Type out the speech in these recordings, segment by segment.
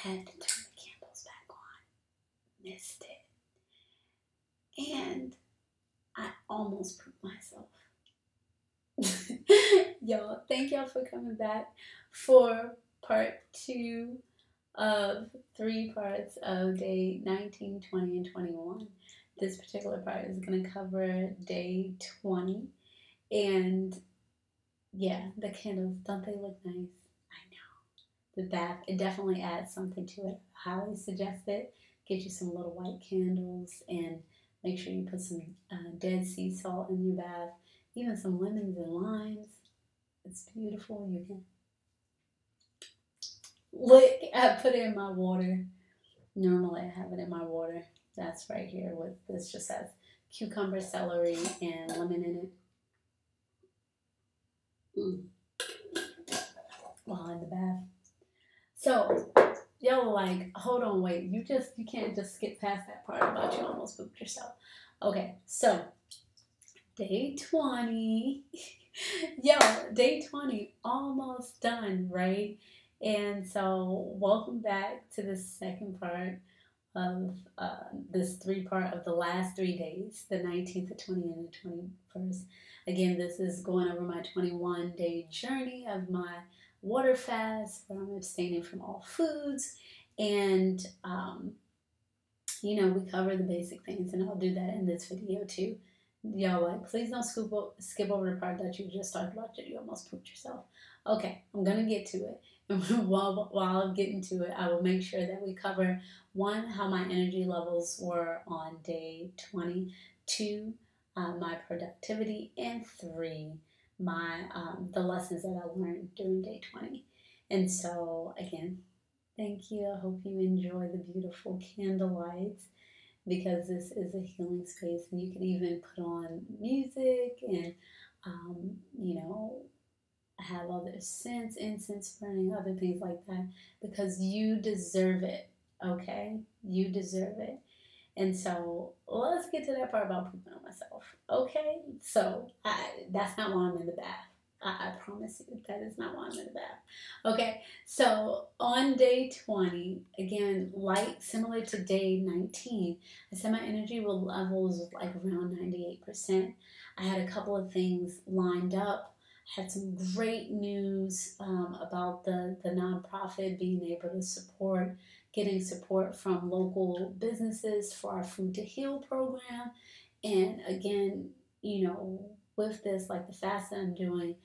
had to turn the candles back on. Missed it. And I almost pooped myself. Y'all, thank y'all for coming back for part 2 of 3 parts of day 19, 20, and 21. This particular part is going to cover day 20. And yeah, the candles, don't they look nice? I know. The bath, it definitely adds something to it. I highly suggest it. Get you some little white candles and make sure you put some Dead Sea salt in your bath. Even some lemons and limes. It's beautiful. You can lick. I put it in my water. Normally I have it in my water. That's right here. With this just has cucumber, celery, and lemon in it. While in the bath. So y'all are like, hold on, wait. You can't just skip past that part about you almost pooped yourself. Okay, so day 20. Yo, day 20, almost done, right? And so welcome back to the second part of this 3-part of the last 3 days, the 19th, the 20th, and the 21st. Again, this is going over my 21-day journey of my water fast, where I'm abstaining from all foods. And, we cover the basic things, and I'll do that in this video too. Y'all, like, please don't skip over the part that you just talked about that you almost pooped yourself. Okay, I'm going to get to it. And while I'm getting to it, I will make sure that we cover, 1, how my energy levels were on day 20, 2, my productivity, and 3, my the lessons that I learned during day 20. And so, again, thank you. I hope you enjoy the beautiful candlelights, because this is a healing space, and you can even put on music and, have other scents, incense burning, other things like that, because you deserve it, okay? You deserve it. And so let's get to that part about pooping on myself, okay? So that's not why I'm in the bath. I promise you that is not why I'm in the bath. Okay, so on day 20, again, similar to day 19, I said my energy levels was like around 98%. I had a couple of things lined up. I had some great news about the nonprofit being able to getting support from local businesses for our Food to Heal program. And again, with this, like the fast that I'm doing,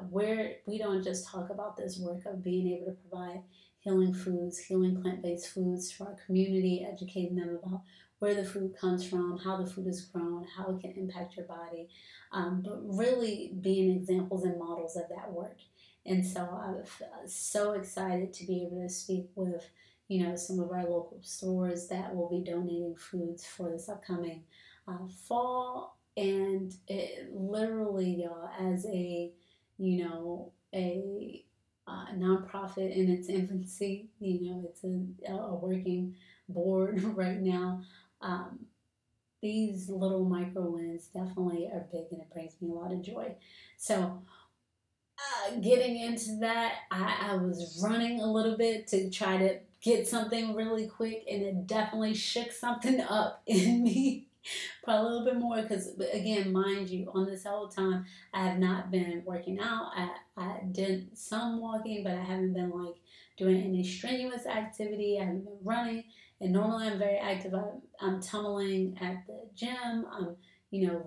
where we don't just talk about this work of being able to provide healing foods, healing plant-based foods to our community, educating them about where the food comes from, how the food is grown, how it can impact your body, but really being examples and models of that work. And so I was so excited to be able to speak with, some of our local stores that will be donating foods for this upcoming fall. And it literally, y'all, as a nonprofit in its infancy, it's a working board right now. These little micro wins definitely are big, and it brings me a lot of joy. So getting into that, I was running a little bit to try to get something really quick, and it definitely shook something up in me. Probably a little bit more, because again, mind you, on this whole time I have not been working out. I did some walking, but I haven't been like doing any strenuous activity. I haven't been running, and normally I'm very active. I'm tumbling at the gym. I'm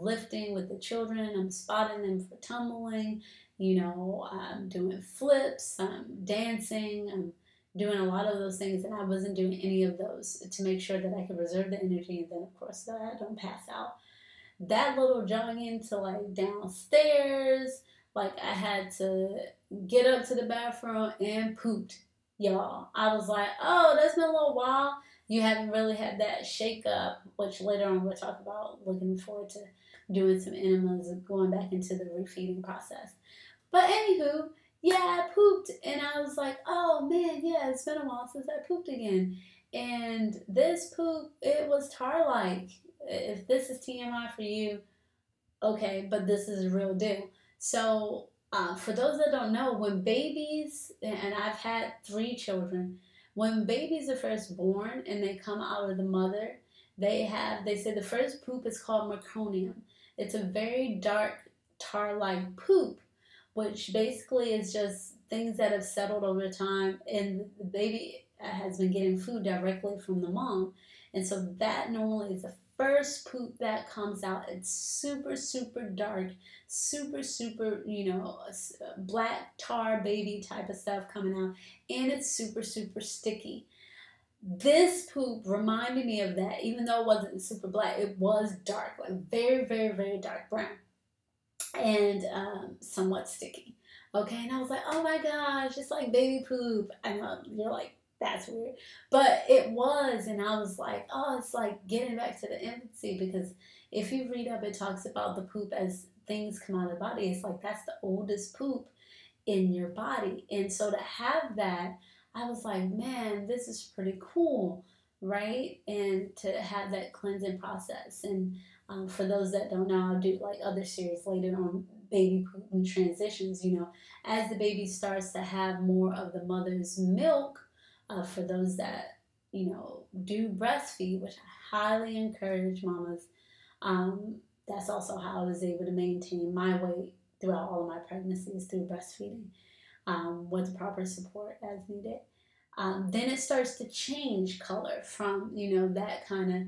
lifting with the children. I'm spotting them for tumbling. I'm doing flips. I'm dancing. I'm doing a lot of those things, and I wasn't doing any of those to make sure that I could reserve the energy, and then of course that I don't pass out. That little jogging to like downstairs, like I had to get up to the bathroom and pooped, y'all. I was like, oh, that's been a little while. You haven't really had that shake up, which later on we'll talk about. Looking forward to doing some enemas and going back into the refeeding process. But anywho, yeah, I pooped, and I was like, oh man, yeah, it's been a while since I pooped again. And this poop, it was tar-like. If this is TMI for you, okay, but this is a real deal. So for those that don't know, when babies, and I've had 3 children, When babies are first born and they come out of the mother, they say the first poop is called meconium. It's a very dark tar-like poop, which basically is just things that have settled over time, and the baby has been getting food directly from the mom. And so that normally is the first poop that comes out. It's super, super dark, super, super, black tar baby type of stuff coming out, and it's super, super sticky. This poop reminded me of that, even though it wasn't super black, it was dark, like very, very, very dark brown, and somewhat sticky. Okay, and I was like, oh my gosh, it's like baby poop. I know you're like, that's weird, but it was, and I was like, oh, it's like getting back to the infancy, because if you read up, it talks about the poop as things come out of the body. It's like that's the oldest poop in your body, and so to have that, I was like, man, this is pretty cool, right? And to have that cleansing process, and for those that don't know, I'll do like other series later on baby poop and transitions. As the baby starts to have more of the mother's milk, for those that do breastfeed, which I highly encourage mamas. That's also how I was able to maintain my weight throughout all of my pregnancies, through breastfeeding, with the proper support as needed. Then it starts to change color from that kind of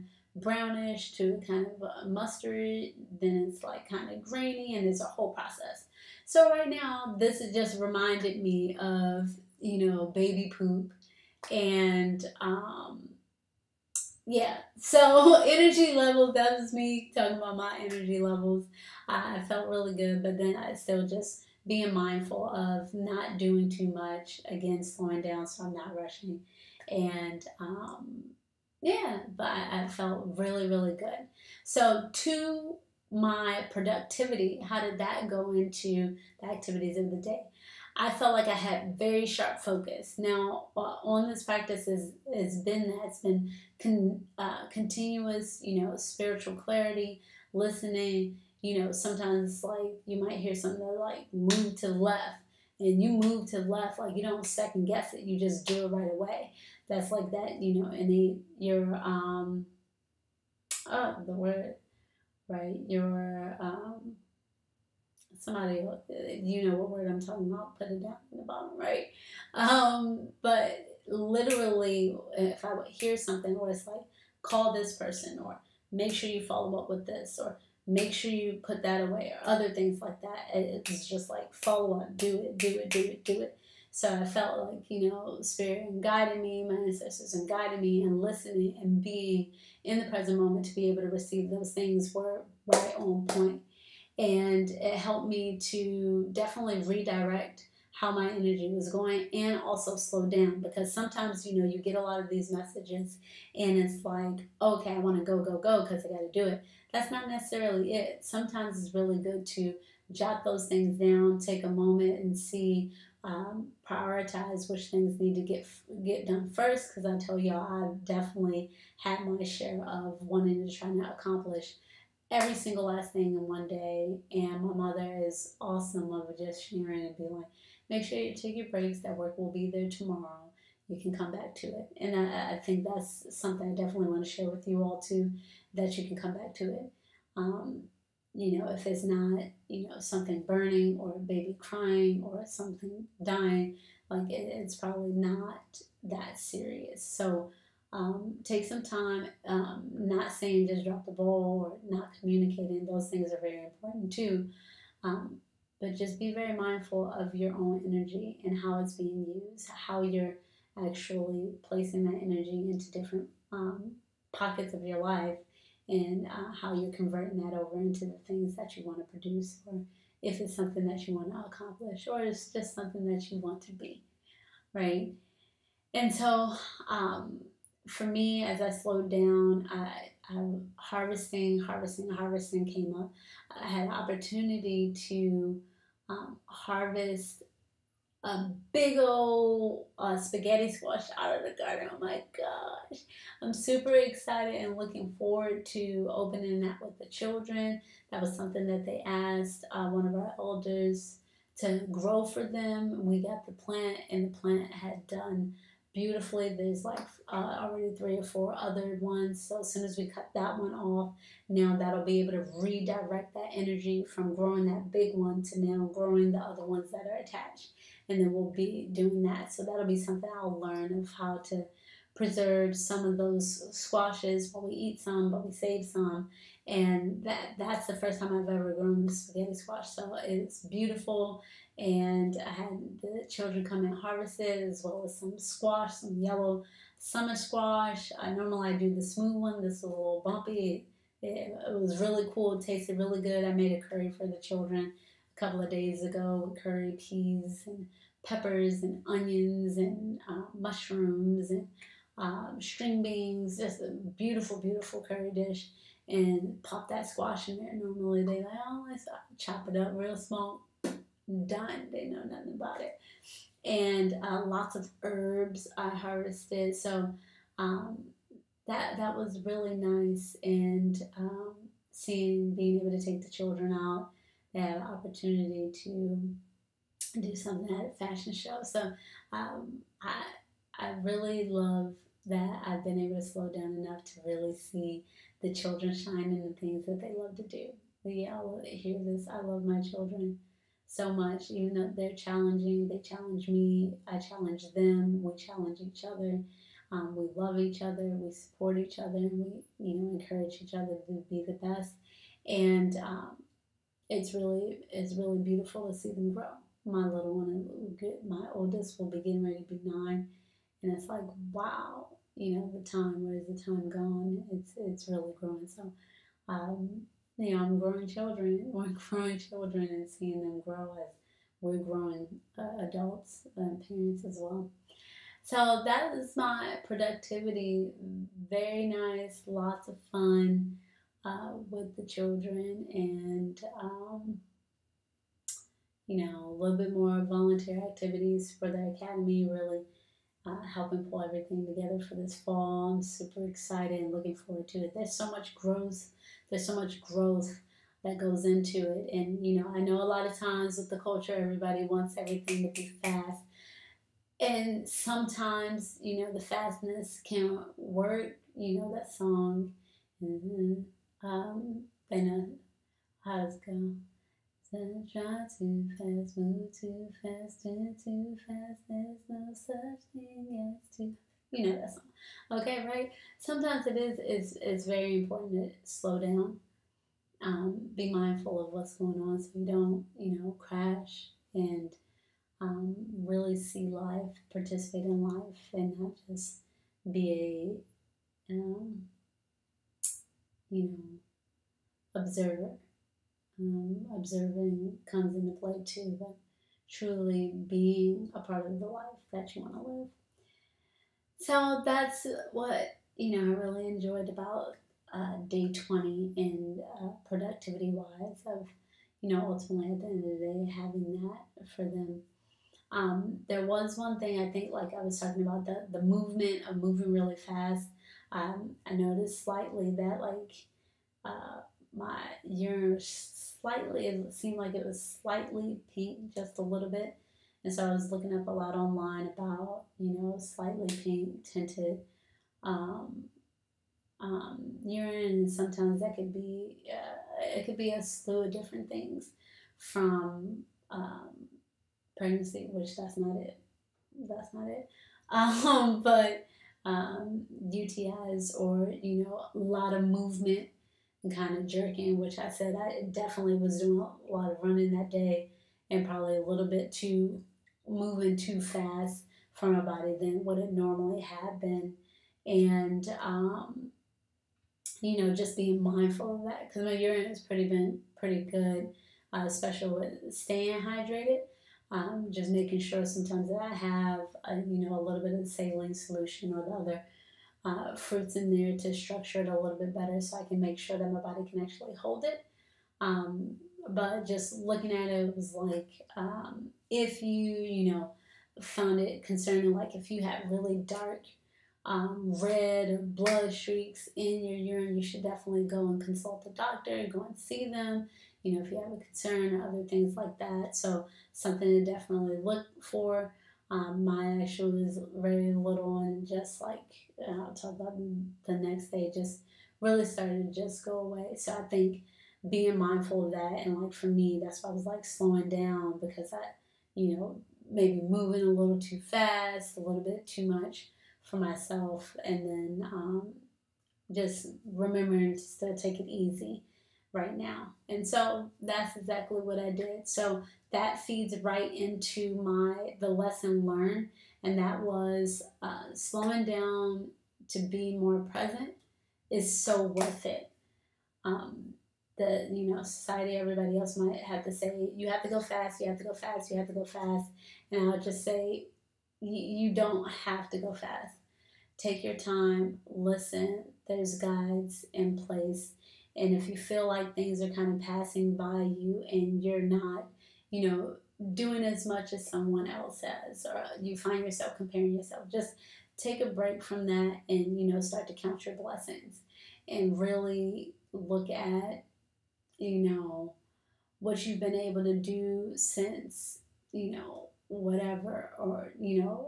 brownish to kind of mustard. Then it's like kind of grainy, and it's a whole process. So right now, this has just reminded me of baby poop, and yeah. So energy levels. That was me talking about my energy levels. I felt really good, but then I still just being mindful of not doing too much. Again, slowing down so I'm not rushing, and yeah. But I felt really, really good. So to my productivity, how did that go into the activities of the day? I felt like I had very sharp focus. Now, on this practice has been that it's been continuous, spiritual clarity, listening. Sometimes like you might hear something that like move to the left, and you move to the left, like you don't second guess it, you just do it right away. That's like that, and your the word, right? Your somebody, you know what word I'm talking about, put it down in the bottom, right? But literally, if I would hear something where it's like, call this person, or make sure you follow up with this, or make sure you put that away, or other things like that, it's just like follow up, do it, do it, do it, do it. So I felt like, Spirit and guiding me, my ancestors and guiding me, and listening and being in the present moment to be able to receive those things were right on point. And it helped me to definitely redirect how my energy was going, and also slow down, because sometimes you get a lot of these messages and it's like, okay, I want to go, go, go because I got to do it. That's not necessarily it. Sometimes it's really good to jot those things down, take a moment and see, prioritize which things need to get done first, because I tell y'all, I've definitely had my share of wanting to try to accomplish every single last thing in one day. And my mother is awesome of just sharing and being like, make sure you take your breaks. That work will be there tomorrow. You can come back to it. And I think that's something I definitely want to share with you all too, that you can come back to it. If it's not, something burning or a baby crying or something dying, like it's probably not that serious. So take some time, not saying just drop the ball or not communicating. Those things are very important too. But just be very mindful of your own energy and how it's being used, how you're actually placing that energy into different pockets of your life, and how you're converting that over into the things that you want to produce, or if it's something that you want to accomplish, or it's just something that you want to be, right? And so, for me, as I slowed down, harvesting came up. I had an opportunity to harvest a big old spaghetti squash out of the garden. Oh my gosh. I'm super excited and looking forward to opening that with the children. That was something that they asked one of our elders to grow for them. We got the plant, and the plant had done beautifully. There's like already 3 or 4 other ones. So as soon as we cut that one off, now that'll be able to redirect that energy from growing that big one to now growing the other ones that are attached. And then we'll be doing that. So that'll be something I'll learn of how to preserve some of those squashes. But we eat some, but we save some. And that's the first time I've ever grown the spaghetti squash. So it's beautiful. And I had the children come and harvest it, as well as some squash, some yellow summer squash. I normally do the smooth one. This is a little bumpy. It was really cool. It tasted really good. I made a curry for the children a couple of days ago with curry peas and peppers and onions and mushrooms and string beans. Just a beautiful, beautiful curry dish. And pop that squash in there. Normally they like, oh, let's chop it up real small. Done. They know nothing about it. And lots of herbs I harvested. So um, that was really nice. And being able to take the children out, they had an opportunity to do something at a fashion show. So I really love that I've been able to slow down enough to really see the children shine in the things that they love to do. But yeah, I'll hear this. I love my children so much. Even though they're challenging, they challenge me. I challenge them. We challenge each other. We love each other. We support each other, and we encourage each other to be the best. And it's really beautiful to see them grow. My little one, my oldest, will be getting ready to be 9, and it's like, wow, the time. Where's the time gone? It's really growing. So, I'm growing children. We're growing children and seeing them grow as we're growing adults and parents as well. So that is my productivity. Very nice, lots of fun with the children, and a little bit more volunteer activities for the academy. Really helping pull everything together for this fall. I'm super excited and looking forward to it. There's so much growth. There's so much growth that goes into it. And, I know a lot of times with the culture, everybody wants everything to be fast. And sometimes, the fastness can work. That song. I know how it's going. Try too fast, move too fast, do too fast, there's no such thing as too. That song. Okay, right? Sometimes it's very important to slow down, be mindful of what's going on so you don't, crash, and really see life, participate in life, and not just be a, observer. Observing comes into play too, but truly being a part of the life that you want to live. So that's what I really enjoyed about day 20 and productivity wise of ultimately at the end of the day having that for them. There was one thing I think, like I was talking about, the movement of moving really fast. I noticed slightly that my urine slightly, it seemed like it was slightly pink, just a little bit. And so I was looking up a lot online about, slightly pink tinted urine. And sometimes that could be, it could be a slew of different things from pregnancy, which that's not it. That's not it. But UTIs or, a lot of movement and kind of jerking, which I said I definitely was doing a lot of running that day and probably a little bit too moving too fast for my body than what it normally had been. And, just being mindful of that because my urine has been pretty good, especially with staying hydrated. Just making sure sometimes that I have, a little bit of the saline solution or the other fruits in there to structure it a little bit better so I can make sure that my body can actually hold it. But just looking at it, it was like if you, found it concerning, like if you had really dark red or blood streaks in your urine, you should definitely go and consult a doctor, go and see them, if you have a concern or other things like that. So something to definitely look for. Mine actually was very little, and just like I'll talk about the next day, just really started to just go away. So I think being mindful of that, and like for me, that's why I was like slowing down, because I, maybe moving a little too fast, a little bit too much for myself, and then just remembering to still take it easy right now. And so that's exactly what I did. So that feeds right into the lesson learned, and that was slowing down to be more present is so worth it. Um, Society, everybody else might have to say, you have to go fast, you have to go fast, you have to go fast. And I'll just say, you don't have to go fast. Take your time, listen. There's guides in place. And if you feel like things are kind of passing by you and you're not, doing as much as someone else has, or you find yourself comparing yourself, just take a break from that and, start to count your blessings and really look at, what you've been able to do since, whatever, or,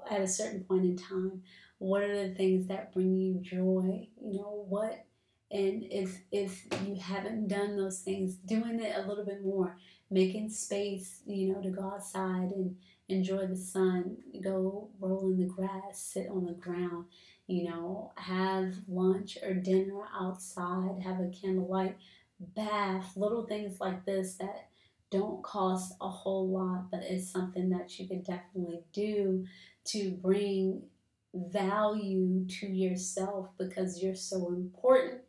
at a certain point in time. What are the things that bring you joy? What, and if you haven't done those things, doing it a little bit more, making space, to go outside and enjoy the sun, go roll in the grass, sit on the ground, have lunch or dinner outside, have a candlelight bath, little things like this that don't cost a whole lot, but it's something that you can definitely do to bring value to yourself, because you're so important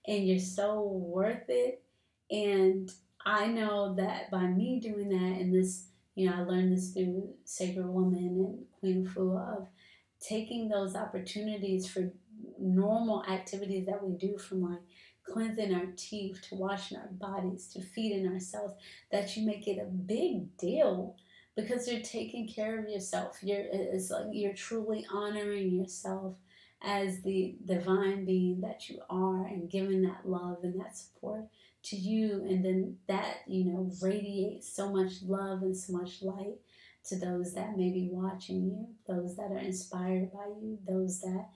and you're so worth it. And I know that by me doing that, and this, I learned this through Sacred Woman and Queen Fua, of taking those opportunities for normal activities that we do, from like cleansing our teeth to washing our bodies to feeding ourselves, that you make it a big deal, because you're taking care of yourself. It's like you're truly honoring yourself as the divine being that you are, and giving that love and that support to you. And then that, radiates so much love and so much light to those that may be watching you, those that are inspired by you, those that,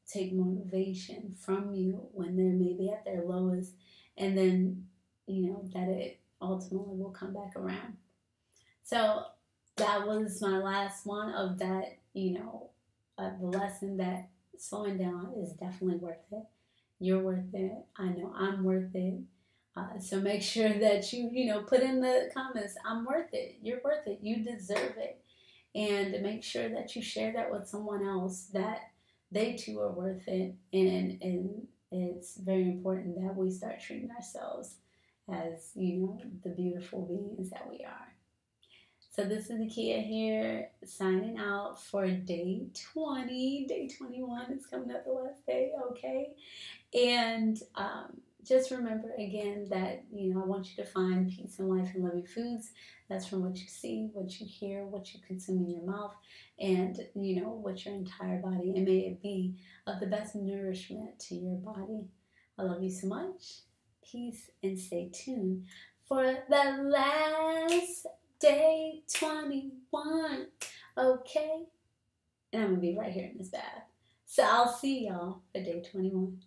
take motivation from you when they're maybe at their lowest, and then, that it ultimately will come back around. So that was my last one of that, the lesson that slowing down is definitely worth it. You're worth it. I know I'm worth it. So make sure that you put in the comments, I'm worth it. You're worth it. You deserve it. And make sure that you share that with someone else, that they too are worth it. And it's very important that we start treating ourselves as, the beautiful beings that we are. So this is Nakia here, signing out for day 20. Day 21 is coming up, the last day, okay? And just remember again that, I want you to find peace in life and loving foods. That's from what you see, what you hear, what you consume in your mouth, and, what your entire body, and may it be of the best nourishment to your body. I love you so much. Peace, and stay tuned for the last day 21, okay? And I'm going to be right here in this bath. So I'll see y'all for day 21.